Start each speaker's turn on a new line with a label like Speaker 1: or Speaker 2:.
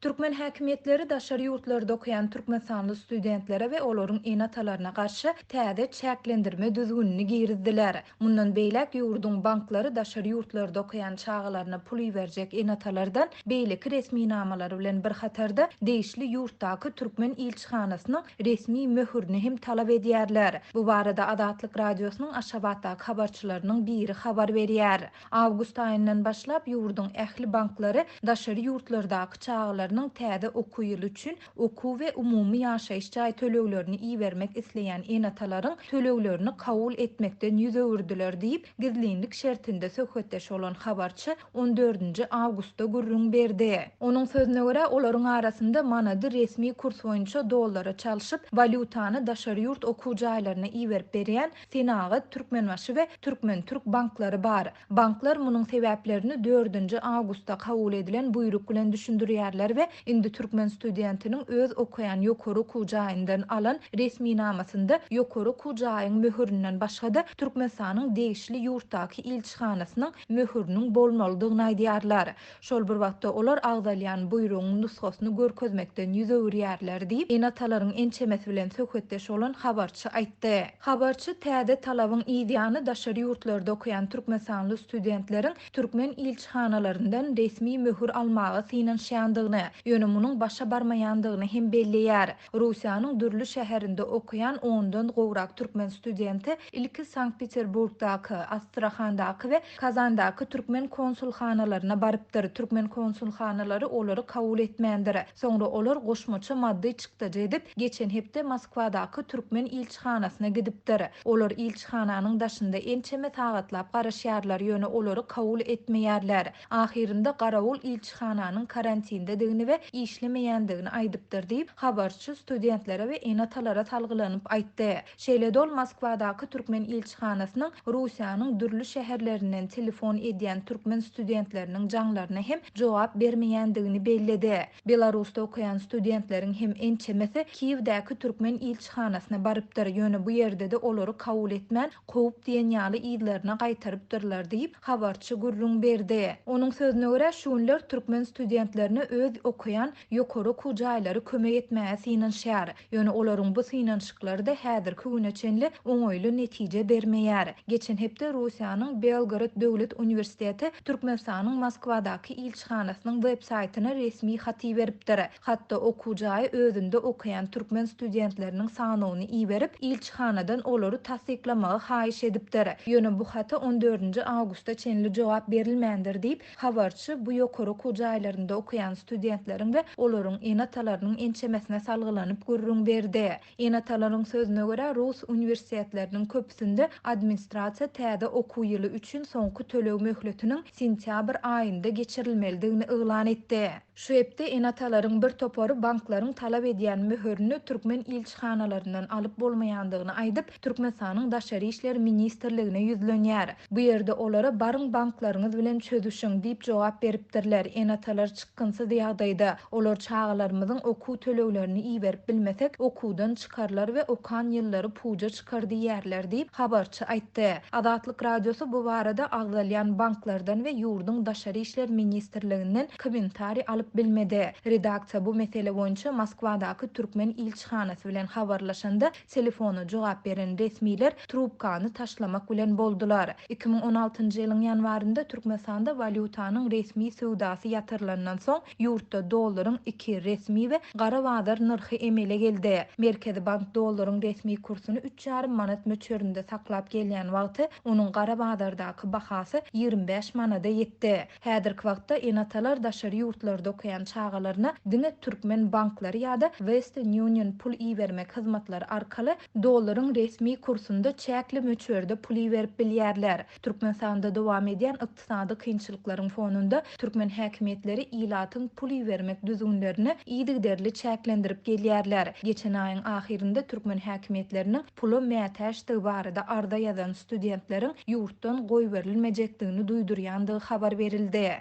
Speaker 1: Türkmen häkimetleri daşary ýurtlarda okuyan türkmensanly studentlere we olaryň enatalaryna garşy täze çäklendirme düzgünini girizdiler. Mundan beýlek ýurduň banklary daşary ýurtlarda okuyan çağalaryna pul berjek enatalardan beýleki resmi namalary bilen bir hatarda değişli ýurtdaky türkmen ilçihanasynyň resmi möhürni hem talap edýärler. Bu barada Adatlyk radiosynyň Aşgabatdaky habarçylarynyň biri habar berýär. Awgust aýyndan başlap ýurduň ähli banklary daşary ýurtlardaky çağalarynyň täze oku ýyly üçin oku we umumy ýaşaýyş jaý töleglerini iýermek isleýän enatalaryň töleglerini kabul etmekden ýüz öwürdiler diýip gizlinlik şertinde söhbetdeş bolan habarçy 14-nji awgustda gurrun berdi. Onuň sözüne görä olaryň arasynda manady resmi kurs boýunça dollara çalyşyp valutany daşary ýurt oku jaýlaryna iýerip berýän Senagat, Türkmenbaşy we Türkmen Türk banklary bar. Banklar munyň sebäplerini 4-nji awgustda kabul edilen buyruk bilen düşündirýärler we indi türkmen studentiniň öz okuyan ýokary oku jaýyndan alan resmi namasynda ýokary oku jaýyň möhüründen başga-da Türkmenistanyň değişli ýurtdaky ilçihanasynyň möhüriniň bolmalydygyny aýdýarlar. Şol bir wagtda olar agdalýan buyrugyň nusgasyny görkezmekden ýüz öwürýärler diýip enatalaryň ençemesi bilen söhbetdeş bolan habarçy aýtdy. Habarçy täze talabyň ideýany daşary ýurtlarda okuyan türkmensanly studentleriň türkmen ilçihanalaryndan resmi möhür almagy synanşýandygyny, ýöne munyň başa barmaýandygyny hem belleýär. Russiýanyň dürli şäherinde okuyan 10-dan gowrak türkmen studenti ilki Sankt-Peterburgdaky, Astrahandaky we Kazandaky türkmen konsulhanalaryna barypdyr. Türkmen konsulhanalary olary kabul etmändir. Soňra olar goşmaça maddy çykdyjy edip geçen hepde Moskwadaky türkmen ilçihanasyna gidipdir. Olar ilçihananyň daşynda ençeme tagatlap garaşýarlar, ýöne olary kabul etmeýärler. Ahirinde Garawul ilçihananyň karantindedigini we işlemeýändigini aýdypdyr diýip habarçy studentlere we enatalara talgylanyp aýtdy. Şeýle-de Moskwadaky türkmen ilçihanasynyň Russiýanyň dürli şäherlerinden telefon edýän türkmen studentleriniň jaňlaryna hem jogap bermeýändigini belledi. Belarusda okuyan studentleriň hem ençemesi Kiýewdäki türkmen ilçihanasyna barypdyr, ýöne bu ýerde-de olary kabul etmän, gowy diýen ýaly ýyllaryna gaýtarypdyrlar diýip habarçy gurrun berdi. Onuň sözüne görä şunlar türkmen studentlerini öz okuyan ýokary oku jaýlary kömek etmäge synanşýar. Ýöne olaryň bu synanşyklary da häzirki güneçenli oňoýly netije bermeýär. Geçen hepde Russiýanyň Belgrad Döwlet Uniwersiteti Türkmenistanyň Moskwadaky ilçihanasynyň web saýtyna resmi haty beripdir. Hatda oku jaý özünde okuyan türkmen studentleriniň sanawyny iýerip ilçihanadan olary tasdiklamagy haýyş edipdir. Ýöne bu hata 14-nji awgustda çenli jogap berilmändir diýip habarçy bu ýokary oku jaýlarynda okuyan studentleriň we olaryň enatalarynyň ençemesine salgylanyp gurrun berdi. Enatalaryň sözüne görä Rus uniwersitetleriniň köpüsinde administrasiýa täze oku ýyly üçin soňky töleg möhletiniň sentýabr aýynda geçirilmelidigini yglan etdi. Şu hepde enatalaryň bir topary banklaryň talap edýän möhürni türkmen ilçihanalaryndan alyp bolmaýandygyny aýdyp Türkmenistanyň daşary işler ministrligine ýüzlenýär. Bu ýerde olara baryň banklaryňyz bilen çözüşiň diýip jogap beripdirler. Enatalar çykgynsyz ýagdaýda olar çağalarymyzyň oku töleglerini iýerip bilmesek okudan çykarlar we okan ýyllary puja çykar diýerler diýip habarçy aýtdy. Adatlyk radiosu bu barada agdalýan banklardan we ýurduň daşary işler ministrliginden kommentari alyp bilmedi. Redaksiýa bu mesele boýunça Moskwadaky türkmen ilçihanasy bilen habarlaşanda telefona jogap beren resmiler trubkany taşlamak bilen boldular. 2016-njy ýylyň ýanwarynda Türkmenistanda valutanyň resmi söwdasy ýatyrlandan soň ýurtda dollaryň iki resmi we gara bazar narhy emele geldi. Merkezi Bank dollaryň resmi kursuny 3,5 manat möçberinde saklap gelýän wagty onuň gara bazardaky bahasy 25 manada ýetdi. Häzirki wagtda enatalar daşary ýurtlarda okuyan çağalaryna diňe türkmen banklary ýa-da Western Union pul iýermek hyzmatlary arkaly dollaryň resmi kursunda çäkli möçberde pul iýerip bilýärler. Türkmenistanda dowam edýän ykdysady kynçylyklaryň fonunda türkmen häkimetleri ilatyň pul iýermek düzgünlerini iýdigderli çäklendirip gelýärler. Geçen aýyň ahirinde türkmen häkimetleriniň pulu mätäşdigi barada arda ýazan studentleriň ýurtdan goý berilmejekdigini duýdurýandygy habar berildi.